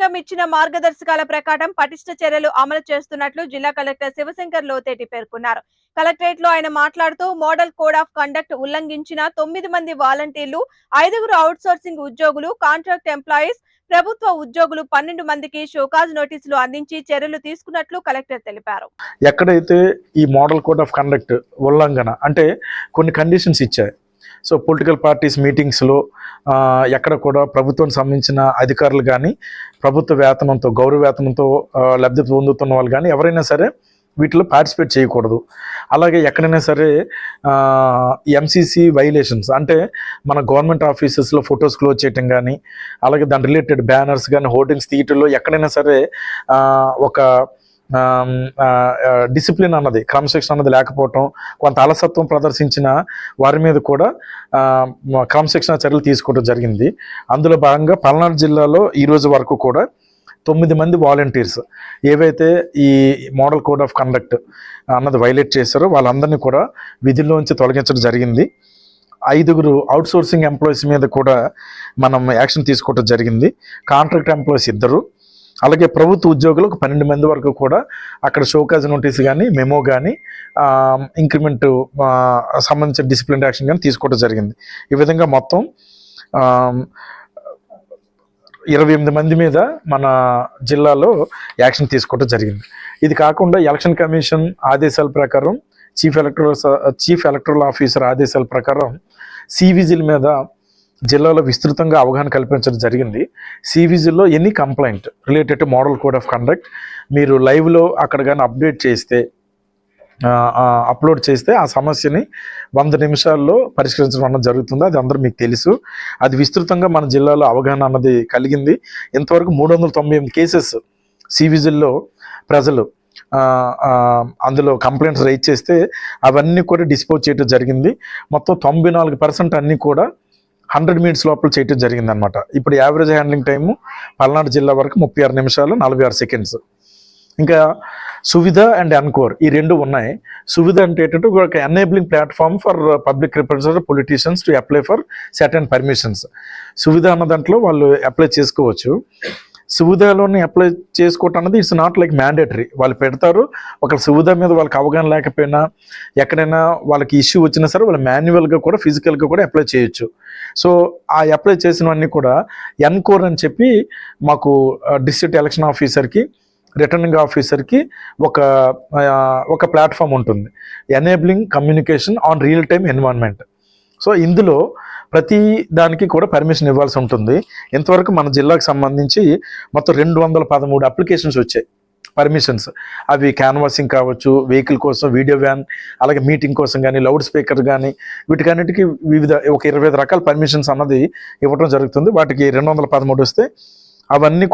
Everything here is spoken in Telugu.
కేంద్రం ఇచ్చిన మార్గదర్శకాల ప్రకారం పటిష్ట చర్యలు అమలు చేస్తున్నట్లు జిల్లా కలెక్టర్ శివశంకర్ లోతేటి పేర్కొన్నారు. కలెక్టరేట్ లో ఆయన మాట్లాడుతూ మోడల్ కోడ్ ఆఫ్ కండక్ట్ ఉల్లంఘించిన 9 మంది వాలంటీర్లు, 5 అవుట్సోర్సింగ్ ఉద్యోగులు, కాంట్రాక్ట్ ఎంప్లాయీస్, ప్రభుత్వ ఉద్యోగులు 12 మందికి షోకాజ్ నోటీసులు అందించి చర్యలు తీసుకున్నట్లు కలెక్టర్ తెలిపారు. ఎక్కడైతే ఈ మోడల్ కోడ్ ఆఫ్ కండక్ట్ ఉల్లంఘన అంటే కొన్ని కండిషన్స్ ఇచ్చాయి. సో పొలిటికల్ పార్టీస్ మీటింగ్స్లో ఎక్కడ కూడా ప్రభుత్వానికి సంబంధించిన అధికారులు కానీ ప్రభుత్వ వేతనంతో గౌరవ వేతనంతో లబ్ధి పొందుతున్న వాళ్ళు కానీ ఎవరైనా సరే వీటిలో పార్టిసిపేట్ చేయకూడదు. అలాగే ఎక్కడైనా సరే ఎంసీసీ వైలేషన్స్ అంటే మన గవర్నమెంట్ ఆఫీసెస్లో ఫొటోస్ క్లోజ్ చేయటం కానీ అలాగే దాని రిలేటెడ్ బ్యానర్స్ కానీ హోర్డింగ్స్ తీయటంలో ఎక్కడైనా సరే ఒక డిసిప్లిన్ అన్నది క్రమశిక్షణ అన్నది లేకపోవటం, కొంత అలసత్వం ప్రదర్శించిన వారి మీద కూడా క్రమశిక్షణ చర్యలు తీసుకోవడం జరిగింది. అందులో భాగంగా పల్నాడు జిల్లాలో ఈరోజు వరకు కూడా 9 మంది వాలంటీర్స్ ఏవైతే ఈ మోడల్ కోడ్ ఆఫ్ కండక్ట్ అన్నది వైలేట్ చేశారో వాళ్ళందరినీ కూడా విధుల్లోంచి తొలగించడం జరిగింది. 5 అవుట్సోర్సింగ్ ఎంప్లాయీస్ మీద కూడా మనం యాక్షన్ తీసుకోవడం జరిగింది. కాంట్రాక్ట్ ఎంప్లాయీస్ 2, అలాగే ప్రభుత్వ ఉద్యోగులకు 12 మంది వరకు కూడా అక్కడ షోకాజ్ నోటీస్ కానీ మెమో కానీ ఇంక్రిమెంట్ సంబంధించిన డిసిప్లినరీ యాక్షన్ కానీ తీసుకోవడం జరిగింది. ఈ విధంగా మొత్తం 28 మంది మీద మన జిల్లాలో యాక్షన్ తీసుకోవడం జరిగింది. ఇది కాకుండా ఎలక్షన్ కమిషన్ ఆదేశాల ప్రకారం చీఫ్ ఎలక్టరల్ ఆఫీసర్ ఆదేశాల ప్రకారం సివిజిల్ మీద జిల్లాలో విస్తృతంగా అవగాహన కల్పించడం జరిగింది. సివిజిల్లో any complaint related to model code of conduct మీరు లైవ్లో అక్కడ కానీ అప్లోడ్ చేస్తే ఆ సమస్యని 100 నిమిషాల్లో పరిష్కరించడం అన్నది జరుగుతుంది. అది అందరూ మీకు తెలుసు. అది విస్తృతంగా మన జిల్లాలో అవగాహన అన్నది కలిగింది. ఇంతవరకు 398 కేసెస్ సివిజిల్లో ప్రజలు అందులో కంప్లైంట్స్ రైజ్ చేస్తే అవన్నీ కూడా డిస్పోజ్ చేయడం జరిగింది. మొత్తం 94% అన్నీ కూడా 100 minutes లోపల చేయటం జరిగింది అనమాట. ఇప్పుడు యావరేజ్ హ్యాండ్లింగ్ టైము పల్నాడు జిల్లా వరకు 36 నిమిషాలు 46 సెకండ్స్. ఇంకా సువిధ అండ్ ఎన్కోర్ ఈ 2 ఉన్నాయి. సువిధ అంటే ఏంటంటే ఒక enabling platform for public representative politicians to apply for certain permissions. Suvidha అన్న దాంట్లో వాళ్ళు అప్లై చేసుకోవచ్చు. సువిధలోని అప్లై చేసుకోవటం అన్నది ఇట్స్ నాట్ లైక్ మ్యాండేటరీ. వాళ్ళు పెడతారు. ఒక సువిధ మీద వాళ్ళకి అవగాహన లేకపోయినా ఎక్కడైనా వాళ్ళకి ఇష్యూ వచ్చినా సరే వాళ్ళు మాన్యువల్గా కూడా ఫిజికల్గా కూడా అప్లై చేయొచ్చు. సో ఆ అప్లై చేసినవన్నీ కూడా ఎన్కోర్ అని చెప్పి మాకు డిస్ట్రిక్ట్ ఎలక్షన్ ఆఫీసర్కి రిటర్నింగ్ ఆఫీసర్కి ఒక ప్లాట్ఫామ్ ఉంటుంది, enabling communication on real time environment. So ఇందులో ప్రతి దానికి కూడా పర్మిషన్ ఇవ్వాల్సి ఉంటుంది. ఇంతవరకు మన జిల్లాకు సంబంధించి మొత్తం 213 అప్లికేషన్స్ వచ్చాయి పర్మిషన్స్. అవి క్యాన్వాసింగ్ కావచ్చు, వెహికల్ కోసం, వీడియో వ్యాన్, అలాగే మీటింగ్ కోసం కానీ, లౌడ్ స్పీకర్ కానీ, వీటికన్నిటికీ ఒక 25 రకాల పర్మిషన్స్ అన్నది ఇవ్వడం జరుగుతుంది. వాటికి 213 వస్తే అవన్నీ